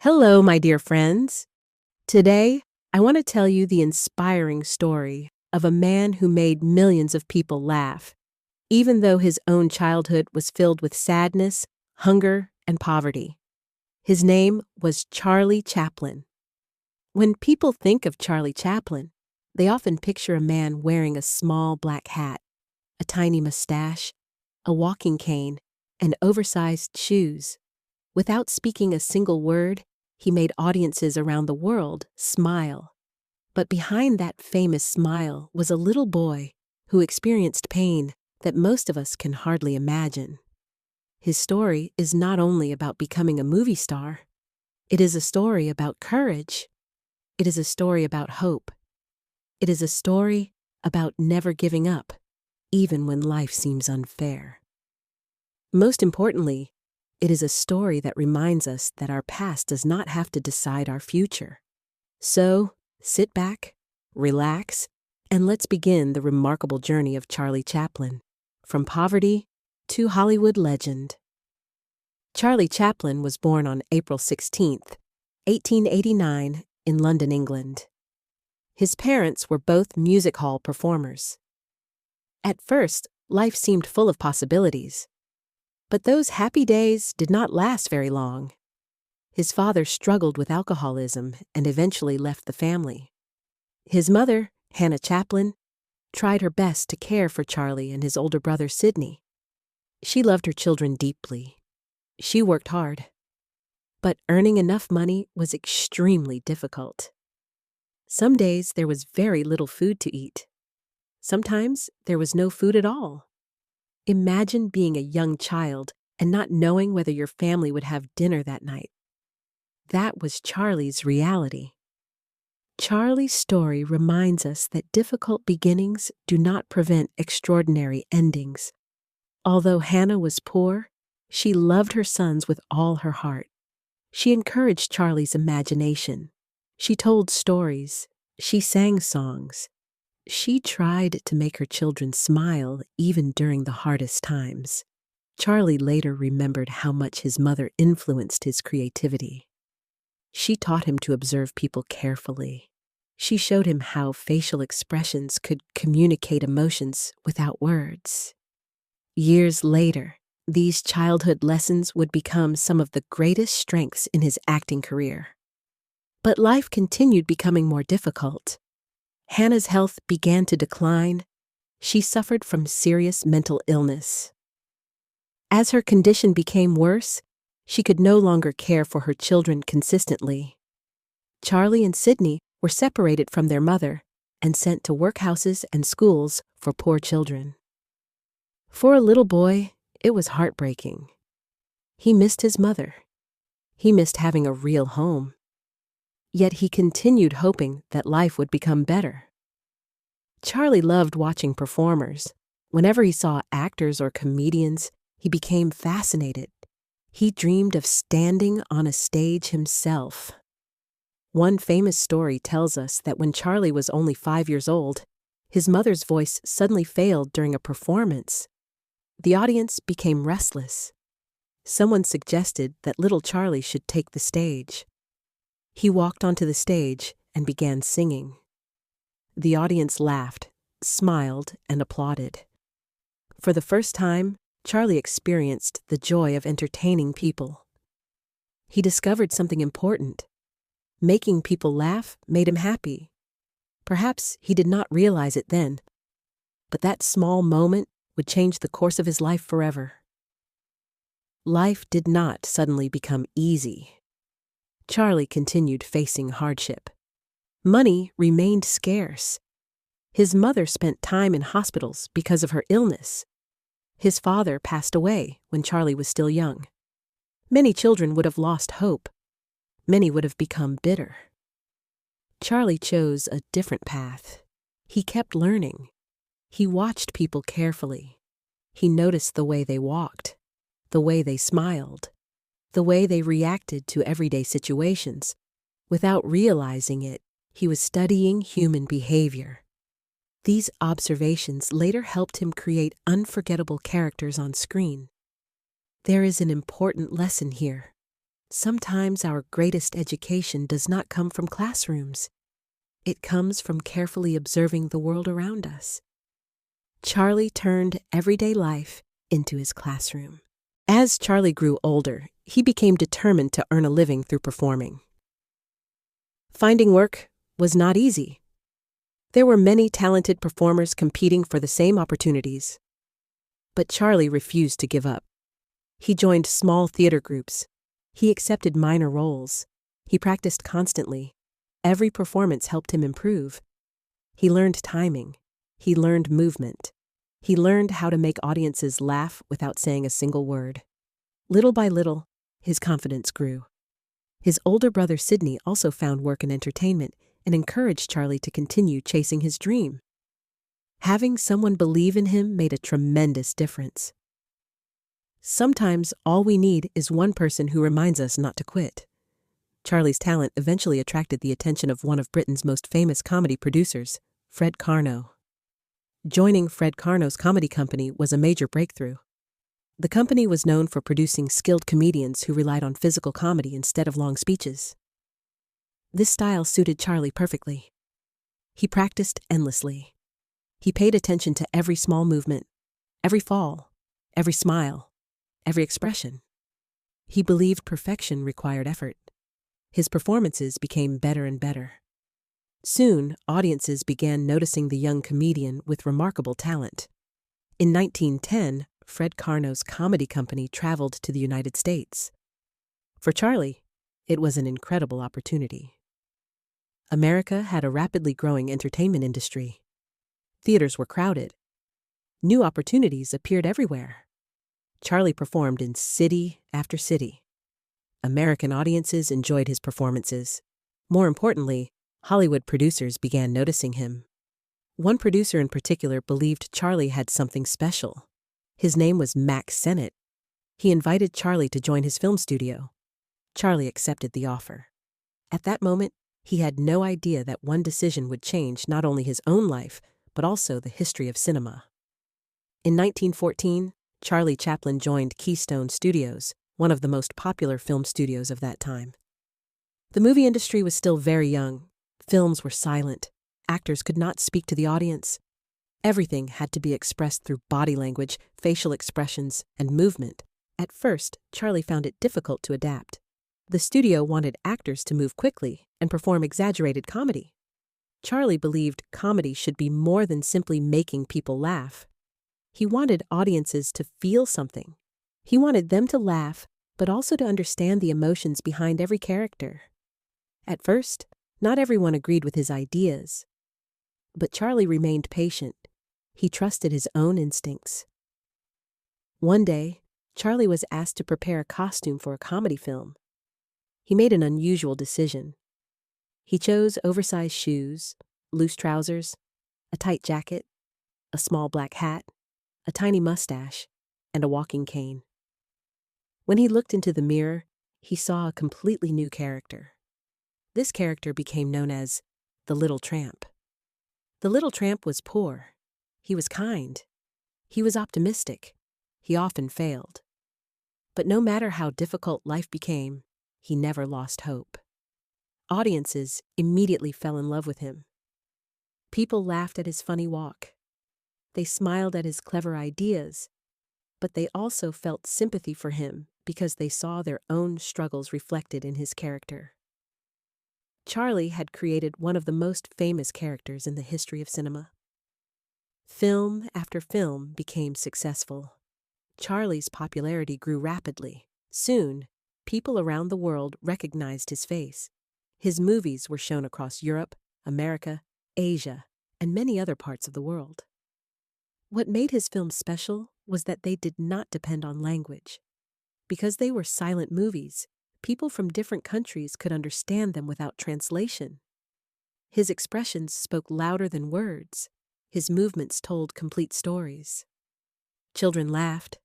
Hello, my dear friends. Today, I want to tell you the inspiring story of a man who made millions of people laugh, even though his own childhood was filled with sadness, hunger, and poverty. His name was Charlie Chaplin. When people think of Charlie Chaplin, they often picture a man wearing a small black hat, a tiny mustache, a walking cane, and oversized shoes. Without speaking a single word, he made audiences around the world smile. But behind that famous smile was a little boy who experienced pain that most of us can hardly imagine. His story is not only about becoming a movie star, it is a story about courage. It is a story about hope. It is a story about never giving up, even when life seems unfair. Most importantly, it is a story that reminds us that our past does not have to decide our future. So, sit back, relax, and let's begin the remarkable journey of Charlie Chaplin, from poverty to Hollywood legend. Charlie Chaplin was born on April 16th, 1889, in London, England. His parents were both music hall performers. At first, life seemed full of possibilities. But those happy days did not last very long. His father struggled with alcoholism and eventually left the family. His mother, Hannah Chaplin, tried her best to care for Charlie and his older brother Sidney. She loved her children deeply. She worked hard. But earning enough money was extremely difficult. Some days there was very little food to eat. Sometimes there was no food at all. Imagine being a young child and not knowing whether your family would have dinner that night. That was Charlie's reality. Charlie's story reminds us that difficult beginnings do not prevent extraordinary endings. Although Hannah was poor, she loved her sons with all her heart. She encouraged Charlie's imagination. She told stories. She sang songs. She tried to make her children smile even during the hardest times. Charlie later remembered how much his mother influenced his creativity. She taught him to observe people carefully. She showed him how facial expressions could communicate emotions without words. Years later, these childhood lessons would become some of the greatest strengths in his acting career. But life continued becoming more difficult. Hannah's health began to decline. She suffered from serious mental illness. As her condition became worse, she could no longer care for her children consistently. Charlie and Sidney were separated from their mother and sent to workhouses and schools for poor children. For a little boy, it was heartbreaking. He missed his mother. He missed having a real home. Yet he continued hoping that life would become better. Charlie loved watching performers. Whenever he saw actors or comedians, he became fascinated. He dreamed of standing on a stage himself. One famous story tells us that when Charlie was only 5 years old, his mother's voice suddenly failed during a performance. The audience became restless. Someone suggested that little Charlie should take the stage. He walked onto the stage and began singing. The audience laughed, smiled, and applauded. For the first time, Charlie experienced the joy of entertaining people. He discovered something important. Making people laugh made him happy. Perhaps he did not realize it then, but that small moment would change the course of his life forever. Life did not suddenly become easy. Charlie continued facing hardship. Money remained scarce. His mother spent time in hospitals because of her illness. His father passed away when Charlie was still young. Many children would have lost hope. Many would have become bitter. Charlie chose a different path. He kept learning. He watched people carefully. He noticed the way they walked, the way they smiled, the way they reacted to everyday situations. Without realizing it, he was studying human behavior. These observations later helped him create unforgettable characters on screen. There is an important lesson here. Sometimes our greatest education does not come from classrooms. It comes from carefully observing the world around us. Charlie turned everyday life into his classroom. As Charlie grew older, he became determined to earn a living through performing. Finding work was not easy. There were many talented performers competing for the same opportunities. But Charlie refused to give up. He joined small theater groups. He accepted minor roles. He practiced constantly. Every performance helped him improve. He learned timing. He learned movement. He learned how to make audiences laugh without saying a single word. Little by little, his confidence grew. His older brother Sidney also found work in entertainment and encouraged Charlie to continue chasing his dream. Having someone believe in him made a tremendous difference. Sometimes all we need is one person who reminds us not to quit. Charlie's talent eventually attracted the attention of one of Britain's most famous comedy producers, Fred Karno. Joining Fred Karno's comedy company was a major breakthrough. The company was known for producing skilled comedians who relied on physical comedy instead of long speeches. This style suited Charlie perfectly. He practiced endlessly. He paid attention to every small movement, every fall, every smile, every expression. He believed perfection required effort. His performances became better and better. Soon, audiences began noticing the young comedian with remarkable talent. In 1910, Fred Karno's comedy company traveled to the United States. For Charlie, it was an incredible opportunity. America had a rapidly growing entertainment industry. Theaters were crowded. New opportunities appeared everywhere. Charlie performed in city after city. American audiences enjoyed his performances. More importantly, Hollywood producers began noticing him. One producer in particular believed Charlie had something special. His name was Mack Sennett. He invited Charlie to join his film studio. Charlie accepted the offer. At that moment, he had no idea that one decision would change not only his own life, but also the history of cinema. In 1914, Charlie Chaplin joined Keystone Studios, one of the most popular film studios of that time. The movie industry was still very young. Films were silent. Actors could not speak to the audience. Everything had to be expressed through body language, facial expressions, and movement. At first, Charlie found it difficult to adapt. The studio wanted actors to move quickly and perform exaggerated comedy. Charlie believed comedy should be more than simply making people laugh. He wanted audiences to feel something. He wanted them to laugh, but also to understand the emotions behind every character. At first, not everyone agreed with his ideas. But Charlie remained patient. He trusted his own instincts. One day, Charlie was asked to prepare a costume for a comedy film. He made an unusual decision. He chose oversized shoes, loose trousers, a tight jacket, a small black hat, a tiny mustache, and a walking cane. When he looked into the mirror, he saw a completely new character. This character became known as the Little Tramp. The Little Tramp was poor. He was kind. He was optimistic. He often failed. But no matter how difficult life became, he never lost hope. Audiences immediately fell in love with him. People laughed at his funny walk. They smiled at his clever ideas, but they also felt sympathy for him because they saw their own struggles reflected in his character. Charlie had created one of the most famous characters in the history of cinema. Film after film became successful. Charlie's popularity grew rapidly. Soon, people around the world recognized his face. His movies were shown across Europe, America, Asia, and many other parts of the world. What made his films special was that they did not depend on language. Because they were silent movies, people from different countries could understand them without translation. His expressions spoke louder than words. His movements told complete stories. Children laughed.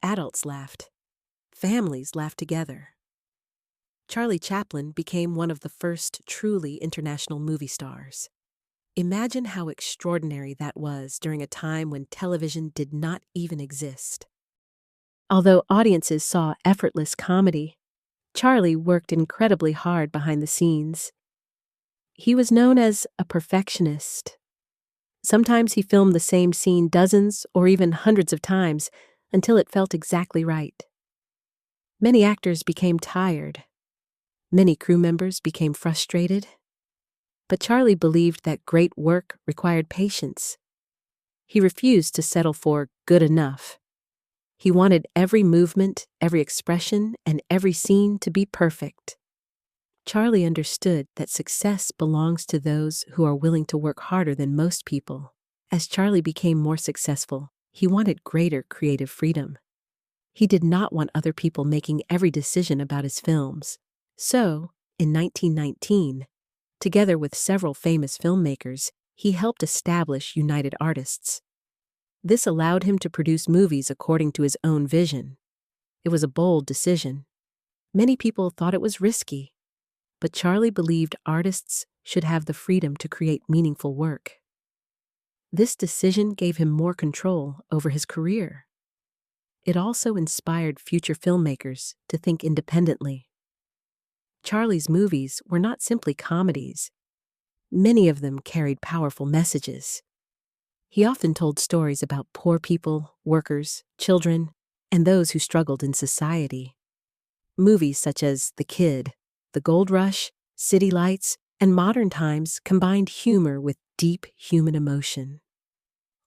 Adults laughed. Families laughed together. Charlie Chaplin became one of the first truly international movie stars. Imagine how extraordinary that was during a time when television did not even exist. Although audiences saw effortless comedy, Charlie worked incredibly hard behind the scenes. He was known as a perfectionist. Sometimes he filmed the same scene dozens or even hundreds of times until it felt exactly right. Many actors became tired. Many crew members became frustrated. But Charlie believed that great work required patience. He refused to settle for good enough. He wanted every movement, every expression, and every scene to be perfect. Charlie understood that success belongs to those who are willing to work harder than most people. As Charlie became more successful, he wanted greater creative freedom. He did not want other people making every decision about his films. So, in 1919, together with several famous filmmakers, he helped establish United Artists. This allowed him to produce movies according to his own vision. It was a bold decision. Many people thought it was risky, but Charlie believed artists should have the freedom to create meaningful work. This decision gave him more control over his career. It also inspired future filmmakers to think independently. Charlie's movies were not simply comedies. Many of them carried powerful messages. He often told stories about poor people, workers, children, and those who struggled in society. Movies such as The Kid, The Gold Rush, City Lights, and Modern Times combined humor with deep human emotion.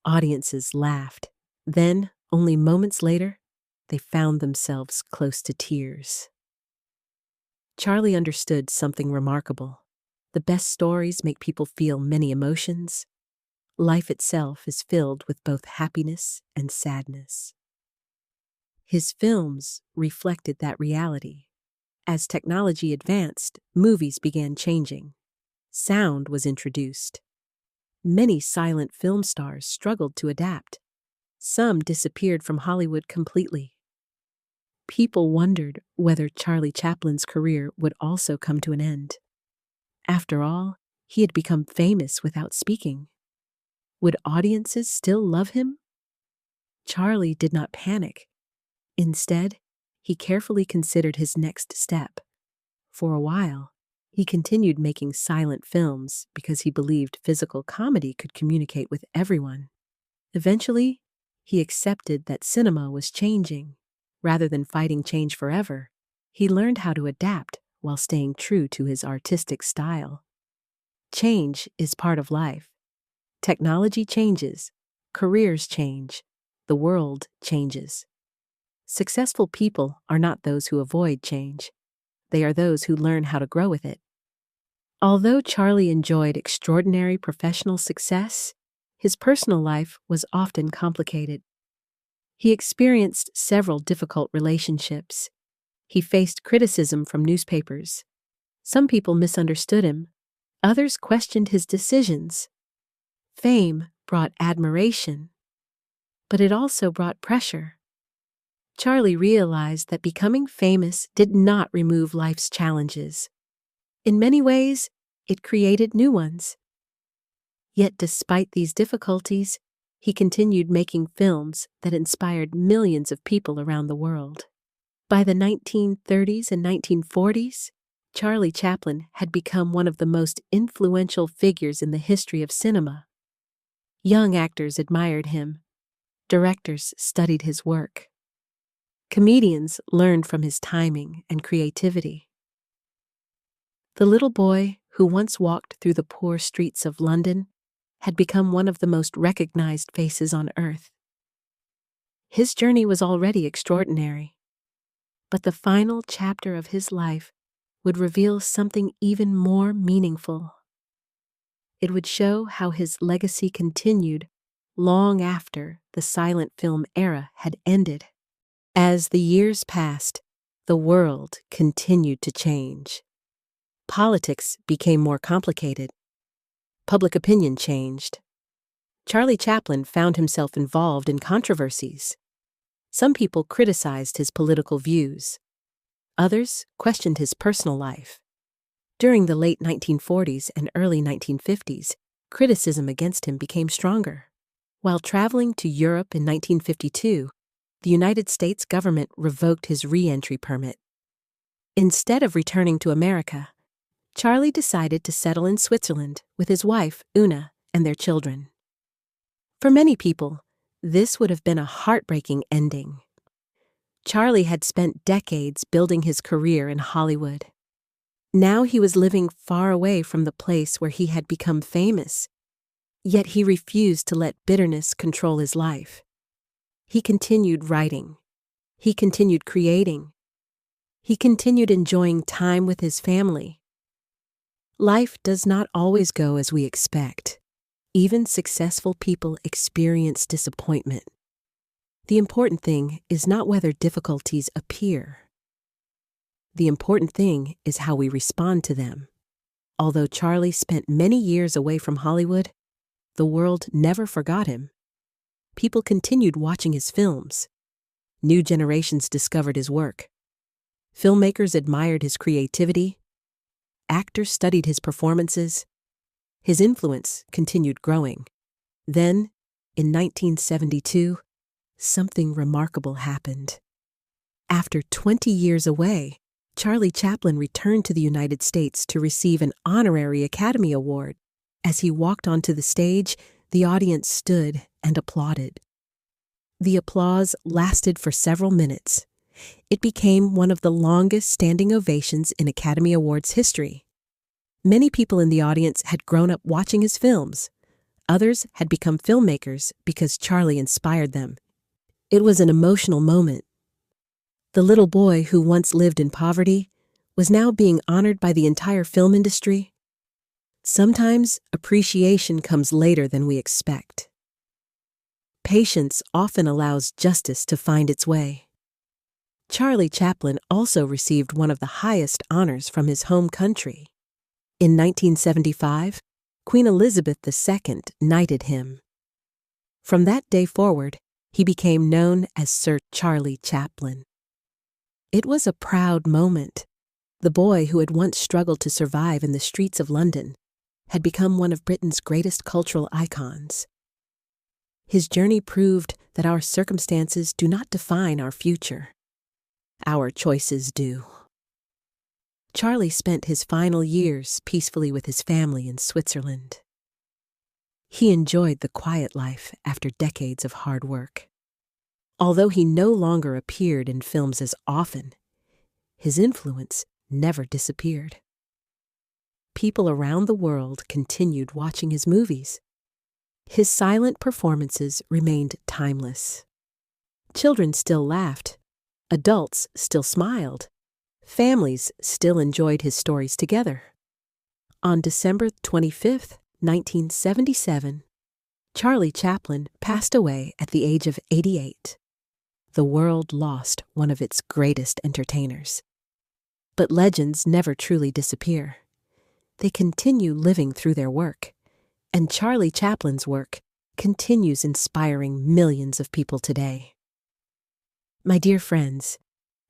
Audiences laughed. Then, only moments later, they found themselves close to tears. Charlie understood something remarkable. The best stories make people feel many emotions. Life itself is filled with both happiness and sadness. His films reflected that reality. As technology advanced, movies began changing. Sound was introduced. Many silent film stars struggled to adapt. Some disappeared from Hollywood completely. People wondered whether Charlie Chaplin's career would also come to an end. After all, he had become famous without speaking. Would audiences still love him? Charlie did not panic. Instead, he carefully considered his next step. For a while, he continued making silent films because he believed physical comedy could communicate with everyone. Eventually, he accepted that cinema was changing. Rather than fighting change forever, he learned how to adapt while staying true to his artistic style. Change is part of life. Technology changes, careers change, the world changes. Successful people are not those who avoid change. They are those who learn how to grow with it. Although Charlie enjoyed extraordinary professional success, his personal life was often complicated. He experienced several difficult relationships. He faced criticism from newspapers. Some people misunderstood him. Others questioned his decisions. Fame brought admiration, but it also brought pressure. Charlie realized that becoming famous did not remove life's challenges. In many ways, it created new ones. Yet despite these difficulties, he continued making films that inspired millions of people around the world. By the 1930s and 1940s, Charlie Chaplin had become one of the most influential figures in the history of cinema. Young actors admired him. Directors studied his work. Comedians learned from his timing and creativity. The little boy who once walked through the poor streets of London had become one of the most recognized faces on earth. His journey was already extraordinary, but the final chapter of his life would reveal something even more meaningful. It would show how his legacy continued long after the silent film era had ended. As the years passed, the world continued to change. Politics became more complicated. Public opinion changed. Charlie Chaplin found himself involved in controversies. Some people criticized his political views. Others questioned his personal life. During the late 1940s and early 1950s, criticism against him became stronger. While traveling to Europe in 1952, the United States government revoked his re-entry permit. Instead of returning to America, Charlie decided to settle in Switzerland with his wife, Una, and their children. For many people, this would have been a heartbreaking ending. Charlie had spent decades building his career in Hollywood. Now he was living far away from the place where he had become famous, yet he refused to let bitterness control his life. He continued writing. He continued creating. He continued enjoying time with his family. Life does not always go as we expect. Even successful people experience disappointment. The important thing is not whether difficulties appear. The important thing is how we respond to them. Although Charlie spent many years away from Hollywood, the world never forgot him. People continued watching his films. New generations discovered his work. Filmmakers admired his creativity. Actors studied his performances. His influence continued growing. Then, in 1972, something remarkable happened. After 20 years away, Charlie Chaplin returned to the United States to receive an honorary Academy Award. As he walked onto the stage, the audience stood and applauded. The applause lasted for several minutes. It became one of the longest standing ovations in Academy Awards history. Many people in the audience had grown up watching his films. Others had become filmmakers because Charlie inspired them. It was an emotional moment. The little boy who once lived in poverty was now being honored by the entire film industry. Sometimes appreciation comes later than we expect. Patience often allows justice to find its way. Charlie Chaplin also received one of the highest honors from his home country. In 1975, Queen Elizabeth II knighted him. From that day forward, he became known as Sir Charlie Chaplin. It was a proud moment. The boy who had once struggled to survive in the streets of London had become one of Britain's greatest cultural icons. His journey proved that our circumstances do not define our future. Our choices do. Charlie spent his final years peacefully with his family in Switzerland. He enjoyed the quiet life after decades of hard work. Although he no longer appeared in films as often, his influence never disappeared. People around the world continued watching his movies. His silent performances remained timeless. Children still laughed. Adults still smiled. Families still enjoyed his stories together. On December 25, 1977, Charlie Chaplin passed away at the age of 88. The world lost one of its greatest entertainers. But legends never truly disappear. They continue living through their work, and Charlie Chaplin's work continues inspiring millions of people today. My dear friends,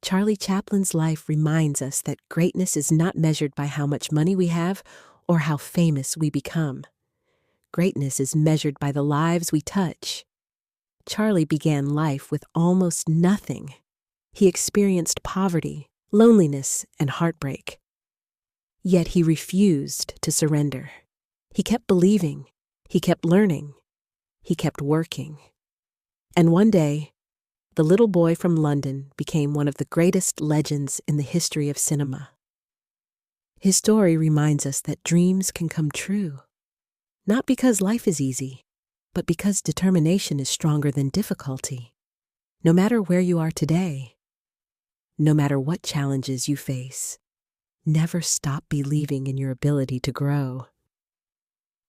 Charlie Chaplin's life reminds us that greatness is not measured by how much money we have or how famous we become. Greatness is measured by the lives we touch. Charlie began life with almost nothing. He experienced poverty, loneliness, and heartbreak. Yet he refused to surrender. He kept believing. He kept learning. He kept working. And one day, the little boy from London became one of the greatest legends in the history of cinema. His story reminds us that dreams can come true, not because life is easy, but because determination is stronger than difficulty. No matter where you are today, no matter what challenges you face, never stop believing in your ability to grow.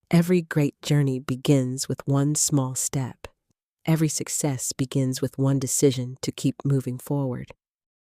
Every great journey begins with one small step. Every success begins with one decision to keep moving forward.